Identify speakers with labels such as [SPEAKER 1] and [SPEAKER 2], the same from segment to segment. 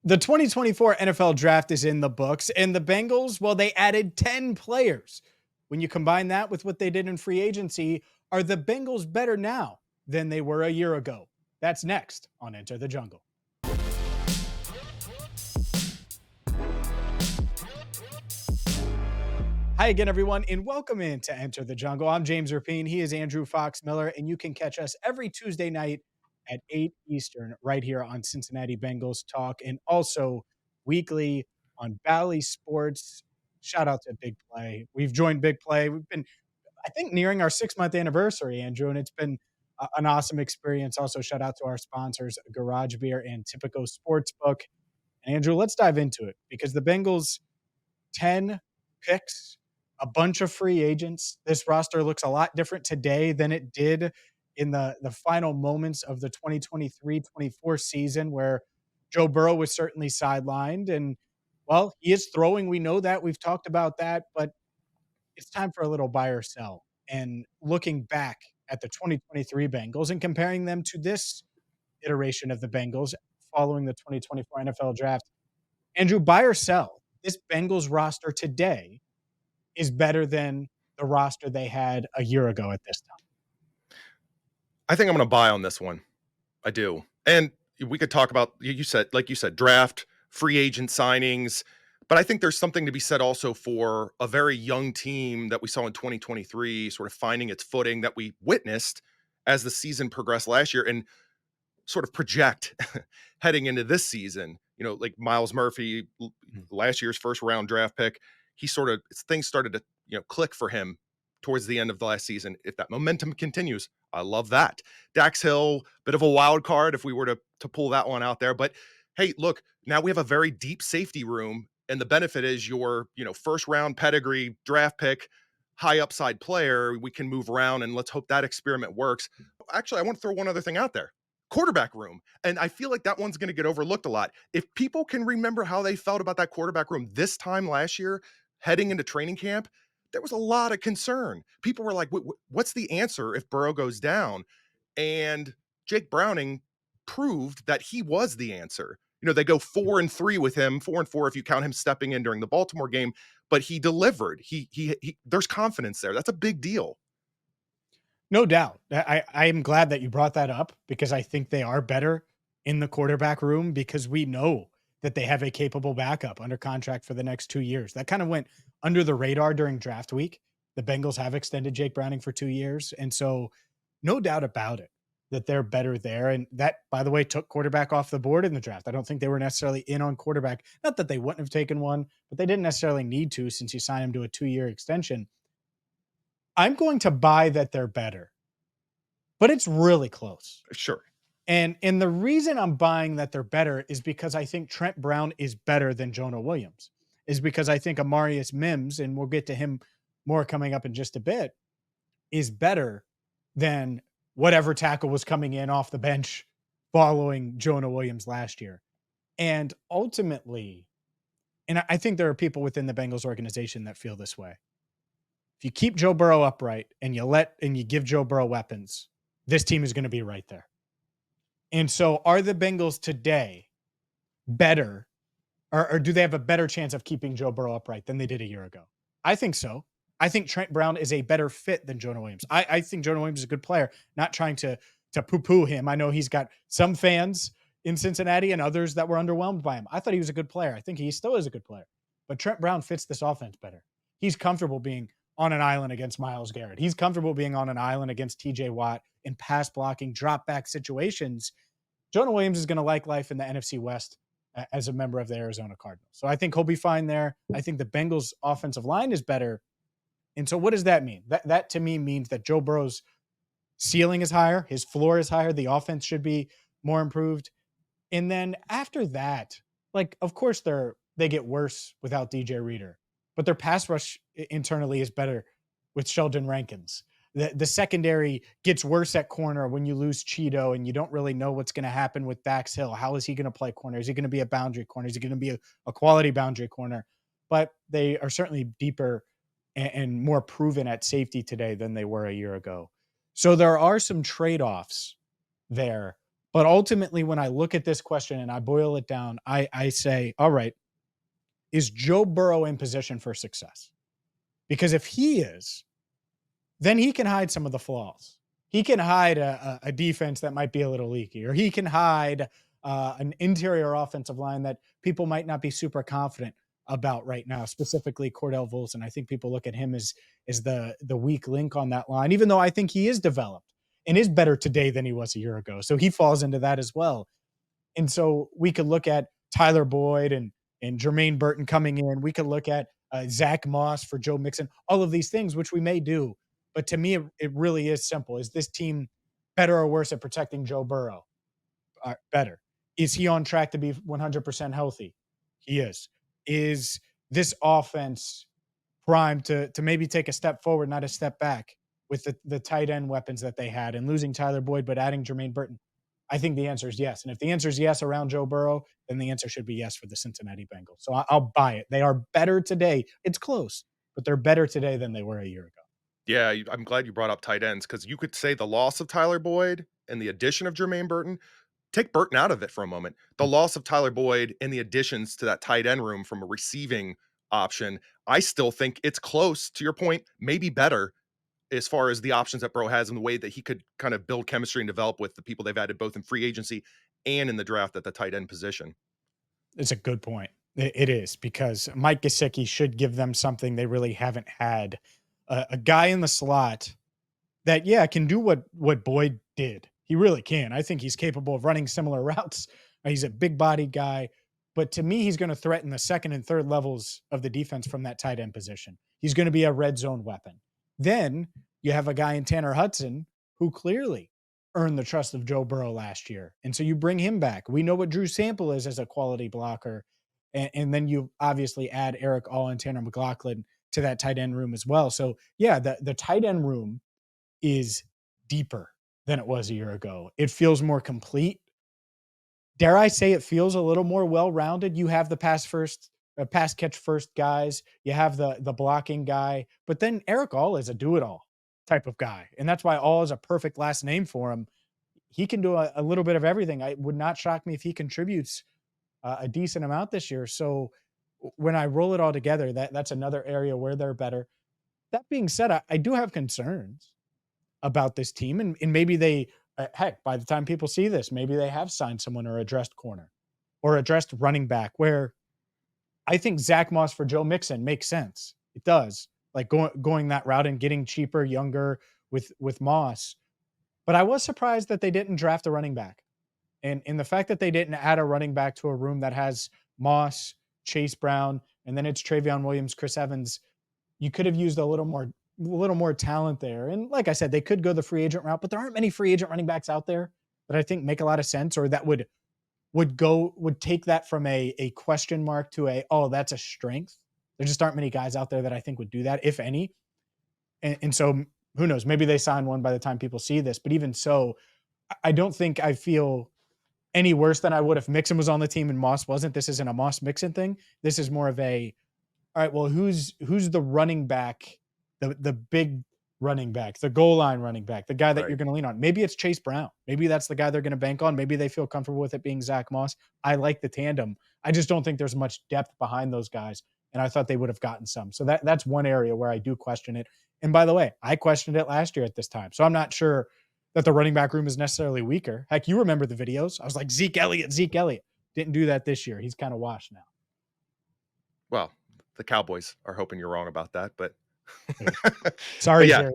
[SPEAKER 1] The 2024 NFL draft is in the books, and the Bengals, well, they added 10 players. When you combine that with what they did in free agency, are the Bengals better now than they were a year ago? That's next on Enter the Jungle. Hi again, everyone, and welcome in to Enter the Jungle. I'm James Rapien. He is Andrew Fox Miller, and you can catch us every Tuesday night at 8 Eastern right here on Cincinnati Bengals Talk, and also weekly on Bally Sports. Shout out to Big Play. We've joined Big Play. We've been, I think, nearing our 6-month anniversary, Andrew, and it's been an awesome experience. Also, shout out to our sponsors, Garage Beer and Typico Sportsbook. And Andrew, let's dive into it because the Bengals 10 picks, a bunch of free agents. This roster looks a lot different today than it did in the final moments of the 2023-24 season, where Joe Burrow was certainly sidelined. And, well, he is throwing. We know that. We've talked about that. But it's time for a little buy or sell. And looking back at the 2023 Bengals and comparing them to this iteration of the Bengals following the 2024 NFL draft, Andrew, buy or sell? This Bengals roster today is better than the roster they had a year ago at this time.
[SPEAKER 2] I think I'm going to buy on this one. I do. And we could talk about, like you said, draft, free agent signings. But I think there's something to be said also for a very young team that we saw in 2023 sort of finding its footing that we witnessed as the season progressed last year and sort of project heading into this season. You know, like Miles Murphy, last year's first round draft pick, things started to, click for him towards the end of the last season. If that momentum continues, I love that. Dax Hill, bit of a wild card if we were to pull that one out there. But hey, look, now we have a very deep safety room. And the benefit is your, first round pedigree draft pick, high upside player. We can move around and let's hope that experiment works. Actually, I want to throw one other thing out there. Quarterback room. And I feel like that one's going to get overlooked a lot. If people can remember how they felt about that quarterback room this time last year, heading into training camp, there was a lot of concern. People were like, what's the answer if Burrow goes down? And Jake Browning proved that he was the answer. They go 4-3 with him, 4-4 if you count him stepping in during the Baltimore game, but he delivered. He there's confidence there. That's a big deal.
[SPEAKER 1] No doubt. I am glad that you brought that up because I think they are better in the quarterback room because we know that they have a capable backup under contract for the next 2 years. That kind of went under the radar during draft week. The Bengals have extended Jake Browning for 2 years. And so no doubt about it that they're better there. And that, by the way, took quarterback off the board in the draft. I don't think they were necessarily in on quarterback. Not that they wouldn't have taken one, but they didn't necessarily need to since you signed him to a 2-year extension. I'm going to buy that they're better, but it's really close.
[SPEAKER 2] Sure.
[SPEAKER 1] And the reason I'm buying that they're better is because I think Trent Brown is better than Jonah Williams, is because I think Amarius Mims, and we'll get to him more coming up in just a bit, is better than whatever tackle was coming in off the bench following Jonah Williams last year. And ultimately, and I think there are people within the Bengals organization that feel this way. If you keep Joe Burrow upright and you give Joe Burrow weapons, this team is going to be right there. And so are the Bengals today better, or do they have a better chance of keeping Joe Burrow upright than they did a year ago? I think so. I think Trent Brown is a better fit than Jonah Williams. I think Jonah Williams is a good player, not trying to poo-poo him. I know he's got some fans in Cincinnati and others that were underwhelmed by him. I thought he was a good player. I think he still is a good player. But Trent Brown fits this offense better. He's comfortable being on an island against Myles Garrett. He's comfortable being on an island against TJ Watt in pass blocking, drop back situations. Jonah Williams is going to like life in the NFC West as a member of the Arizona Cardinals. So I think he'll be fine there. I think the Bengals offensive line is better. And so what does that mean? That to me means that Joe Burrow's ceiling is higher. His floor is higher. The offense should be more improved. And then after that, like, of course they get worse without DJ Reader, but their pass rush internally is better with Sheldon Rankins. The secondary gets worse at corner when you lose Cheeto and you don't really know what's going to happen with Dax Hill. How is he going to play corner? Is he going to be a boundary corner? Is he going to be a quality boundary corner? But they are certainly deeper and more proven at safety today than they were a year ago. So there are some trade-offs there. But ultimately, when I look at this question and I boil it down, I say, all right, is Joe Burrow in position for success? Because if he is, then he can hide some of the flaws. He can hide a defense that might be a little leaky, or he can hide an interior offensive line that people might not be super confident about right now, specifically Cordell Volson. I think people look at him as the weak link on that line, even though I think he is developed and is better today than he was a year ago. So he falls into that as well. And so we could look at Tyler Boyd and Jermaine Burton coming in. We could look at Zach Moss for Joe Mixon, all of these things, which we may do. But to me, it really is simple. Is this team better or worse at protecting Joe Burrow? Better. Is he on track to be 100% healthy? He is. Is this offense primed to maybe take a step forward, not a step back with the tight end weapons that they had and losing Tyler Boyd, but adding Jermaine Burton? I think the answer is yes. And if the answer is yes around Joe Burrow, then the answer should be yes for the Cincinnati Bengals. So I'll buy it. They are better today. It's close, but they're better today than they were a year ago.
[SPEAKER 2] Yeah, I'm glad you brought up tight ends because you could say the loss of Tyler Boyd and the addition of Jermaine Burton. Take Burton out of it for a moment. The loss of Tyler Boyd and the additions to that tight end room from a receiving option, I still think it's close to your point, maybe better as far as the options that Burrow has and the way that he could kind of build chemistry and develop with the people they've added both in free agency and in the draft at the tight end position.
[SPEAKER 1] It's a good point. It is because Mike Gesicki should give them something they really haven't had. A guy in the slot that, yeah, can do what Boyd did. He really can. I think he's capable of running similar routes. He's a big body guy, but to me, he's going to threaten the second and third levels of the defense from that tight end position. He's going to be a red zone weapon. Then you have a guy in Tanner Hudson who clearly earned the trust of Joe Burrow last year. And so you bring him back. We know what Drew Sample is as a quality blocker. And then you obviously add Eric All and Tanner McLaughlin to that tight end room as well. So yeah, the tight end room is deeper than it was a year ago. It feels more complete. Dare I say it feels a little more well-rounded? You have the pass catch first guys. You have the blocking guy, but then Eric All is a do-it-all type of guy, and that's why All is a perfect last name for him. He can do a little bit of everything. It would not shock me if he contributes a decent amount this year. So when I roll it all together, that's another area where they're better. That being said, I do have concerns about this team, and maybe they heck, by the time people see this, maybe they have signed someone or addressed corner or addressed running back, where I think Zach Moss for Joe Mixon makes sense. It does. Like going that route and getting cheaper, younger with Moss. But I was surprised that they didn't draft a running back. And the fact that they didn't add a running back to a room that has Moss, Chase Brown, and then it's Travion Williams, Chris Evans, you could have used a little more talent there. And like I said, they could go the free agent route, but there aren't many free agent running backs out there that I think make a lot of sense or that would take that from a question mark to oh, that's a strength. There just aren't many guys out there that I think would do that, if any. And so who knows? Maybe they sign one by the time people see this. But even so, I don't think I feel any worse than I would if Mixon was on the team and Moss wasn't. This isn't a Moss Mixon thing. This is more of all right, well, who's the running back, the big running back, the goal line running back, the guy that
[SPEAKER 2] Right.
[SPEAKER 1] you're going to lean on? Maybe it's Chase Brown. Maybe that's the guy they're going to bank on. Maybe they feel comfortable with it being Zach Moss. I like the tandem. I just don't think there's much depth behind those guys, and I thought they would have gotten some. So that's one area where I do question it. And by the way, I questioned it last year at this time, so I'm not sure that the running back room is necessarily weaker. Heck, you remember the videos. I was like, Zeke Elliott, Zeke Elliott. Didn't do that this year. He's kind of washed now.
[SPEAKER 2] Well, the Cowboys are hoping you're wrong about that, but
[SPEAKER 1] Sorry,
[SPEAKER 2] but yeah,
[SPEAKER 1] Jerry.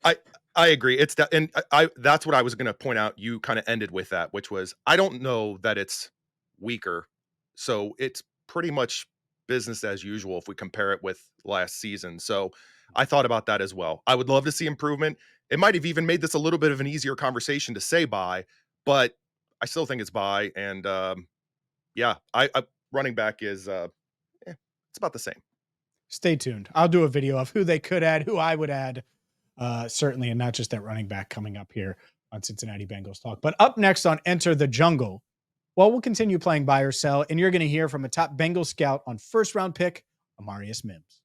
[SPEAKER 2] I I agree. It's that, and I that's what I was going to point out. You kind of ended with that, which was I don't know that it's weaker, so it's pretty much business as usual if we compare it with last season. So I thought about that as well. I would love to see improvement. It might have even made this a little bit of an easier conversation to say bye, but I still think it's bye. And yeah, I running back is it's about the same.
[SPEAKER 1] Stay tuned. I'll do a video of who they could add, who I would add, certainly, and not just that running back coming up here on Cincinnati Bengals Talk. But up next on Enter the Jungle, well, we'll continue playing buy or sell, and you're going to hear from a top Bengal scout on first round pick, Amarius Mims.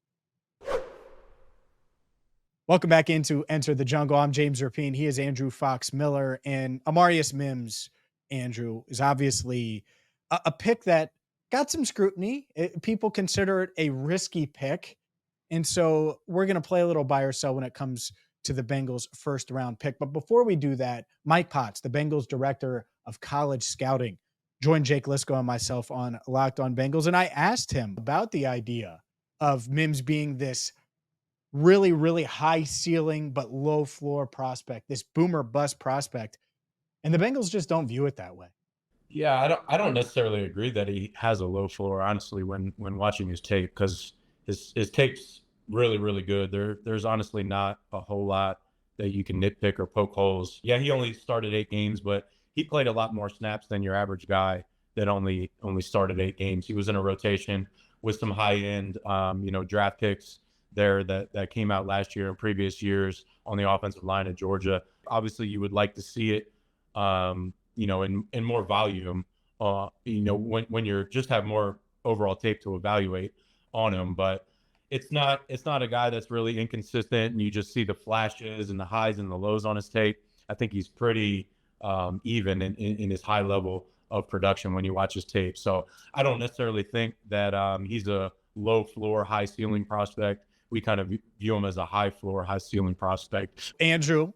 [SPEAKER 1] Welcome back into Enter the Jungle. I'm James Rapien. He is Andrew Fox Miller, and Amarius Mims Andrew, is obviously a pick that got some scrutiny. People consider it a risky pick. And so we're going to play a little buy or sell when it comes to the Bengals' first round pick. But before we do that, Mike Potts, the Bengals director of college scouting, joined Jake Lisco and myself on Locked On Bengals. And I asked him about the idea of Mims being this really, really high ceiling but low floor prospect, this boomer bust prospect. And the Bengals just don't view it that way.
[SPEAKER 3] Yeah, I don't necessarily agree that he has a low floor, honestly, when watching his tape, because his tape's really, really good. There's honestly not a whole lot that you can nitpick or poke holes. Yeah, he only started 8 games, but he played a lot more snaps than your average guy that only started 8 games. He was in a rotation with some high end draft picks there that came out last year and previous years on the offensive line at Georgia. Obviously, you would like to see it. In more volume, when you're just have more overall tape to evaluate on him. But it's not a guy that's really inconsistent, and you just see the flashes and the highs and the lows on his tape. I think he's pretty even in his high level of production when you watch his tape. So I don't necessarily think that he's a low floor, high ceiling prospect. We kind of view him as a high floor, high ceiling prospect.
[SPEAKER 1] Andrew,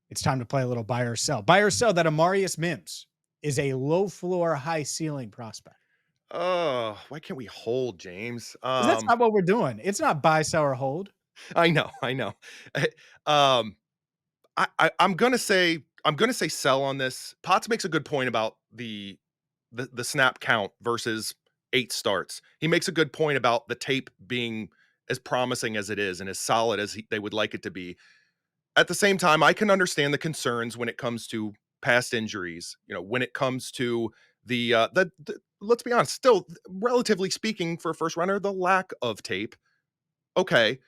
[SPEAKER 1] it's time to play a little buy or sell. Buy or sell that Amarius Mims is a low floor, high ceiling prospect.
[SPEAKER 2] Oh, why can't we hold, James?
[SPEAKER 1] Because that's not what we're doing. It's not buy, sell, or hold.
[SPEAKER 2] I know, I know. um, I'm gonna say sell on this. Potts makes a good point about the snap count versus 8 starts. He makes a good point about the tape being as promising as it is and as solid as they would like it to be. At the same time, I can understand the concerns when it comes to past injuries. When it comes to the let's be honest, still relatively speaking for a first runner, the lack of tape. Okay,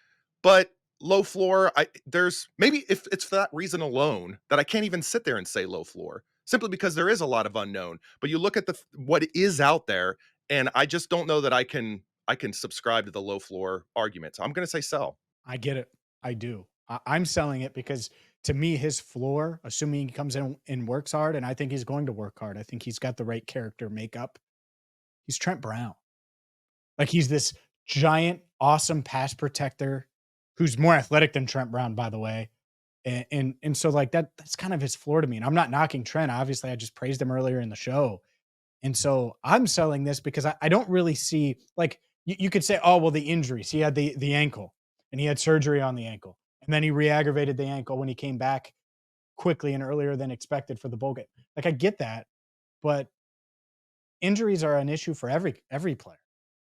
[SPEAKER 2] but low floor, there's maybe if it's for that reason alone that I can't even sit there and say low floor simply because there is a lot of unknown. But you look at what is out there, and I just don't know that I can subscribe to the low floor argument. So I'm going to say sell.
[SPEAKER 1] I get it. I do. I'm selling it because to me, his floor, assuming he comes in and works hard, and I think he's going to work hard. I think he's got the right character makeup. He's Trent Brown. Like he's this giant, awesome pass protector who's more athletic than Trent Brown, by the way. And so like that's kind of his floor to me. And I'm not knocking Trent. Obviously, I just praised him earlier in the show. And so I'm selling this because I don't really see like you could say, oh, well, the injuries. He had the ankle and he had surgery on the ankle. And then he re-aggravated the ankle when he came back quickly and earlier than expected for the bowl game. Like I get that, but injuries are an issue for every player.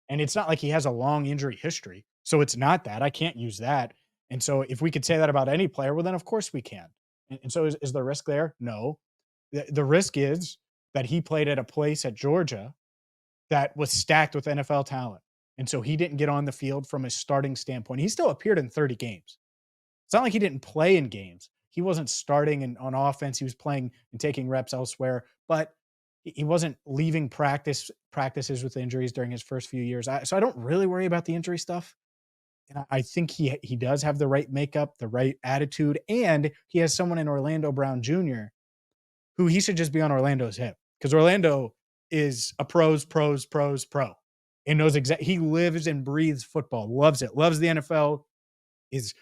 [SPEAKER 1] And it's not like he has a long injury history. So it's not that. I can't use that. And so if we could say that about any player, well, then of course we can. And so is the risk there? No. The risk is that he played at a place at Georgia that was stacked with NFL talent. And so he didn't get on the field from a starting standpoint. He still appeared in 30 games. It's not like he didn't play in games. He wasn't starting on offense. He was playing and taking reps elsewhere, but he wasn't leaving practices with injuries during his first few years. So I don't really worry about the injury stuff. And I think he does have the right makeup, the right attitude, and he has someone in Orlando Brown Jr. who he should just be on Orlando's hip because Orlando is a pro. And knows exactly he lives and breathes football, loves it, loves the NFL, is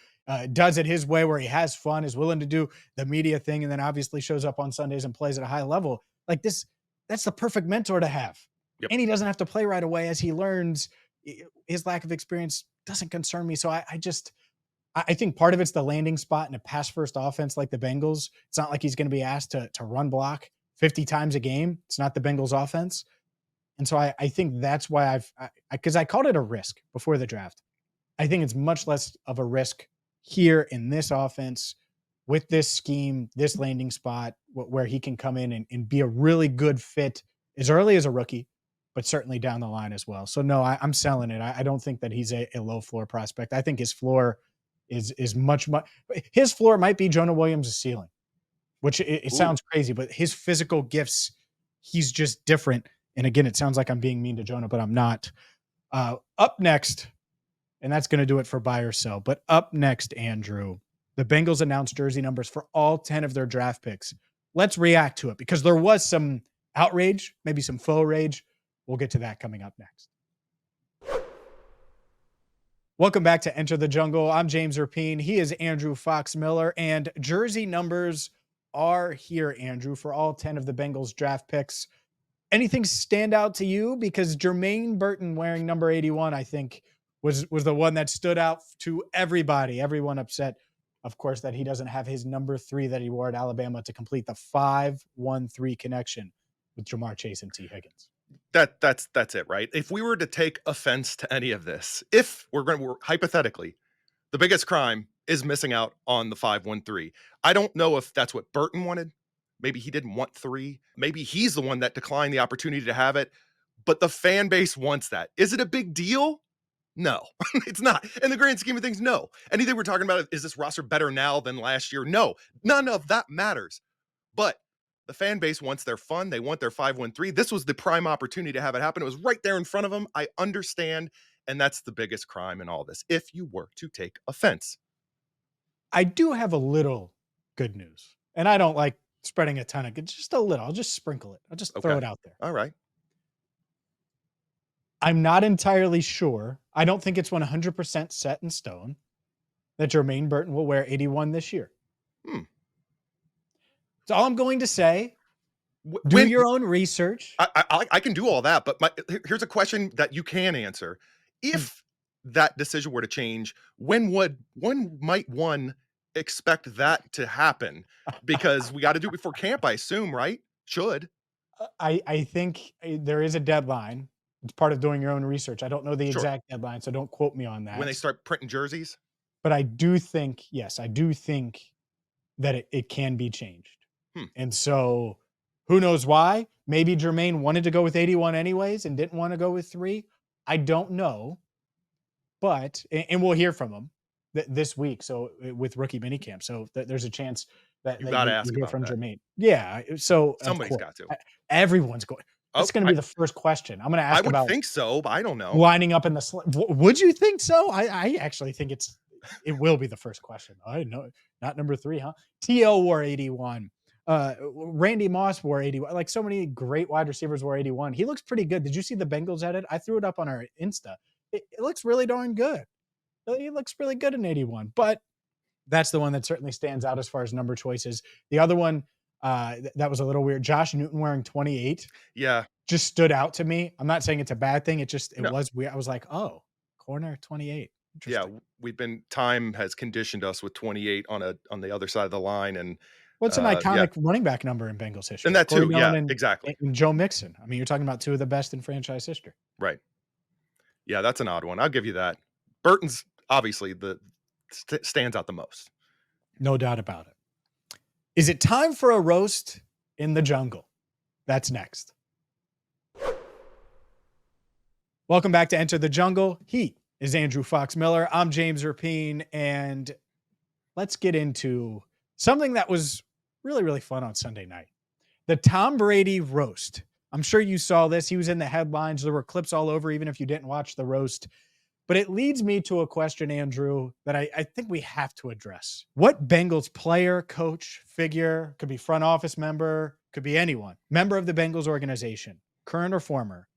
[SPEAKER 1] does it his way where he has fun, is willing to do the media thing, and then obviously shows up on Sundays and plays at a high level. Like this, that's the perfect mentor to have.
[SPEAKER 2] Yep.
[SPEAKER 1] And he doesn't have to play right away as he learns. His lack of experience doesn't concern me. So I think part of it's the landing spot in a pass first offense like the Bengals. It's not like he's going to be asked to run block 50 times a game. It's not the Bengals offense. And so I think that's why because I called it a risk before the draft. I think it's much less of a risk here in this offense with this scheme, this landing spot where he can come in and be a really good fit as early as a rookie, but certainly down the line as well. So no, I'm selling it. I don't think that he's a low floor prospect. I think his floor is much. His floor might be Jonah Williams' ceiling, which it sounds crazy, but his physical gifts, he's just different. And again, it sounds like I'm being mean to Jonah, but I'm not. Up next, and that's going to do it for buy or sell. But up next, Andrew, the Bengals announced jersey numbers for all 10 of their draft picks. let's react to it because there was some outrage, maybe some faux rage. We'll get to that coming up next. Welcome back to Enter the Jungle. I'm James Rapien. He is Andrew Fox Miller, and jersey numbers are here, Andrew, for all 10 of the Bengals draft picks. Anything stand out to you? Because Jermaine Burton wearing number 81, I think, was the one that stood out to everybody. Everyone upset, of course, that he doesn't have his number 3 that he wore at Alabama to complete the 5-1-3 connection with Jamar Chase and T. Higgins.
[SPEAKER 2] That's it, right? If we were to take offense to any of this, if we're hypothetically, the biggest crime is missing out on the 5-1-3. I don't know if that's what Burton wanted. Maybe he didn't want 3. Maybe he's the one that declined the opportunity to have it, but the fan base wants that. Is it a big deal? No, it's not. In the grand scheme of things, no. Anything we're talking about, is this roster better now than last year? No, none of that matters. But the fan base wants their fun. They want their 5-1-3. This was the prime opportunity to have it happen. It was right there in front of them. I understand. And that's the biggest crime in all this, if you were to take offense.
[SPEAKER 1] I do have a little good news, and I don't like spreading a ton of good, just a little. I'll just sprinkle it. I'll just throw it out there.
[SPEAKER 2] All right.
[SPEAKER 1] I'm not entirely sure. I don't think it's 100% set in stone that Jermaine Burton will wear 81 this year. That's all I'm going to say. Do your own research.
[SPEAKER 2] I can do all that, but here's a question that you can answer. If that decision were to change, when might one expect that to happen? Because we got to do it before camp, I assume, right? Should.
[SPEAKER 1] I think there is a deadline. It's part of doing your own research. I don't know the exact deadline, so don't quote me on that.
[SPEAKER 2] When they start printing jerseys?
[SPEAKER 1] But I do think, yes, I do think that it can be changed. And so who knows why? Maybe Jermaine wanted to go with 81 anyways and didn't want to go with 3. I don't know. But, and we'll hear from him this week. So with rookie minicamp. So there's a chance that
[SPEAKER 2] you got to ask
[SPEAKER 1] hear
[SPEAKER 2] about
[SPEAKER 1] from
[SPEAKER 2] that.
[SPEAKER 1] Jermaine. Yeah. So
[SPEAKER 2] somebody's got to.
[SPEAKER 1] Everyone's going. That's going to be the first question. I'm going to ask about.
[SPEAKER 2] I would think so, but I don't know.
[SPEAKER 1] Lining up in the would you think so? I actually think it will be the first question. I know, not number 3, huh? TL wore 81. Randy Moss wore 81. Like so many great wide receivers wore 81. He looks pretty good. Did you see the Bengals edit? I threw it up on our Insta. It looks really darn good. He looks really good in 81. But that's the one that certainly stands out as far as number choices. The other one that was a little weird. Josh Newton wearing 28.
[SPEAKER 2] Yeah.
[SPEAKER 1] Just stood out to me. I'm not saying it's a bad thing. It was weird. I was like, oh, corner 28.
[SPEAKER 2] Yeah, time has conditioned us with 28 on the other side of the line. And
[SPEAKER 1] what's an iconic running back number in Bengals history?
[SPEAKER 2] And that too, exactly.
[SPEAKER 1] And Joe Mixon. I mean, you're talking about 2 of the best in franchise history.
[SPEAKER 2] Right. Yeah, that's an odd one. I'll give you that. Burton's obviously stands out the most.
[SPEAKER 1] No doubt about it. Is it time for a roast in the jungle? That's next. Welcome back to Enter the Jungle. He is Andrew Fox Miller. I'm James Rapien, and let's get into something that was really, really fun on Sunday night. The Tom Brady roast. I'm sure you saw this. He was in the headlines. There were clips all over, even if you didn't watch the roast. But it leads me to a question, Andrew, that I think we have to address. What Bengals player, coach, figure, could be front office member, could be anyone, member of the Bengals organization, current or former,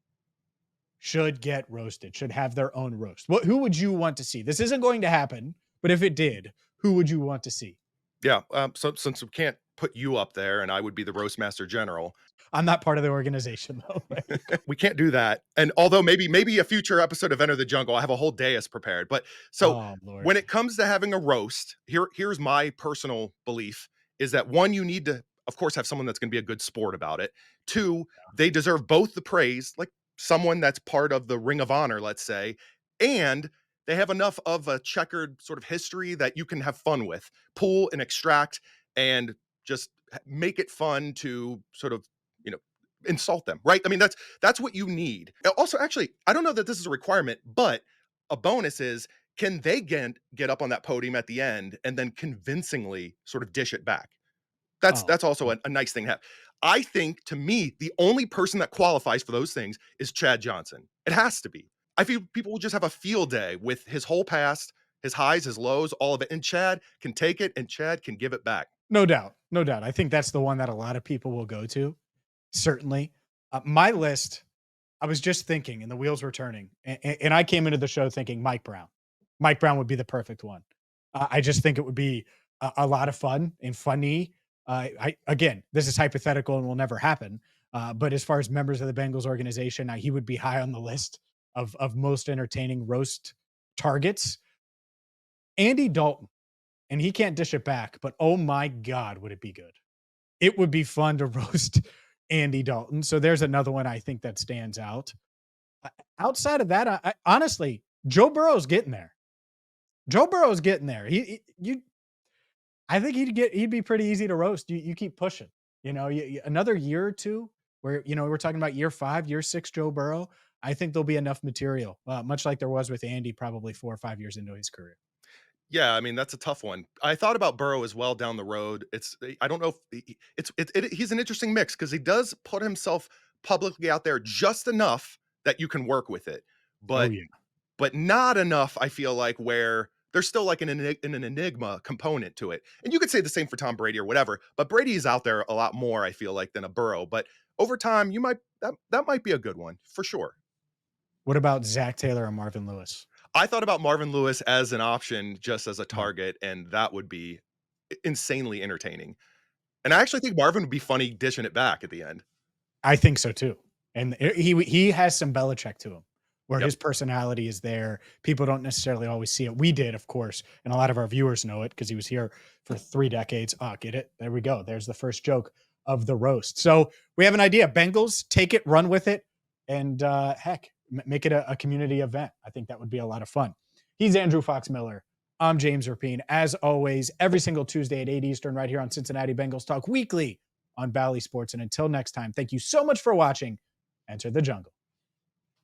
[SPEAKER 1] should get roasted, should have their own roast? Who would you want to see? This isn't going to happen, but if it did, who would you want to see?
[SPEAKER 2] Yeah, so since we can't put you up there and I would be the roast master general.
[SPEAKER 1] I'm not part of the organization, though. Right?
[SPEAKER 2] We can't do that. And although maybe a future episode of Enter the Jungle, I have a whole dais prepared. But so when it comes to having a roast, here's my personal belief is that 1, you need to, of course, have someone that's going to be a good sport about it. 2, they deserve both the praise, like someone that's part of the Ring of Honor, let's say, and they have enough of a checkered sort of history that you can have fun with, pull and extract and just make it fun to sort of, insult them, right? I mean, that's what you need. Also, actually, I don't know that this is a requirement, but a bonus is, can they get up on that podium at the end and then convincingly sort of dish it back? That's also a nice thing to have. I think, to me, the only person that qualifies for those things is Chad Johnson. It has to be. I feel people will just have a field day with his whole past, his highs, his lows, all of it. And Chad can take it and Chad can give it back.
[SPEAKER 1] No doubt. No doubt. I think that's the one that a lot of people will go to. Certainly. My list, I was just thinking, and the wheels were turning, and I came into the show thinking Mike Brown. Mike Brown would be the perfect one. I just think it would be a lot of fun and funny. I again, this is hypothetical and will never happen. But as far as members of the Bengals organization, he would be high on the list of most entertaining roast targets. Andy Dalton, and he can't dish it back, but oh my God, would it be good? It would be fun to roast Andy Dalton. So there's another one I think that stands out. Outside of that, honestly, Joe Burrow's getting there. Joe Burrow's getting there. I think he'd be pretty easy to roast. You keep pushing. Another year or two where we're talking about year 5, year 6 Joe Burrow. I think there'll be enough material, much like there was with Andy, probably 4 or 5 years into his career.
[SPEAKER 2] Yeah, I mean, that's a tough one. I thought about Burrow as well down the road. I don't know if he's an interesting mix because he does put himself publicly out there just enough that you can work with it,
[SPEAKER 1] Oh
[SPEAKER 2] but
[SPEAKER 1] yeah.
[SPEAKER 2] but not enough. I feel like where there's still like an enigma component to it, and you could say the same for Tom Brady or whatever. But Brady is out there a lot more, I feel like, than a Burrow. But over time, you might that might be a good one for sure.
[SPEAKER 1] What about Zach Taylor and Marvin Lewis?
[SPEAKER 2] I thought about Marvin Lewis as an option just as a
[SPEAKER 1] Yeah.
[SPEAKER 2] target, and that would be insanely entertaining. And I actually think Marvin would be funny dishing it back at the end.
[SPEAKER 1] I think so too. And he has some Belichick to him, where
[SPEAKER 2] Yep.
[SPEAKER 1] his personality is there. People don't necessarily always see it. We did, of course, and a lot of our viewers know it because he was here for 3 decades. Ah, get it? There we go. There's the first joke of the roast. So we have an idea. Bengals, take it, run with it, and heck, make it a community event. I think that would be a lot of fun. He's Andrew Fox Miller. I'm James Rapien. As always, every single Tuesday at 8 Eastern, right here on Cincinnati Bengals Talk Weekly on Bally Sports. And until next time, thank you so much for watching. Enter the jungle.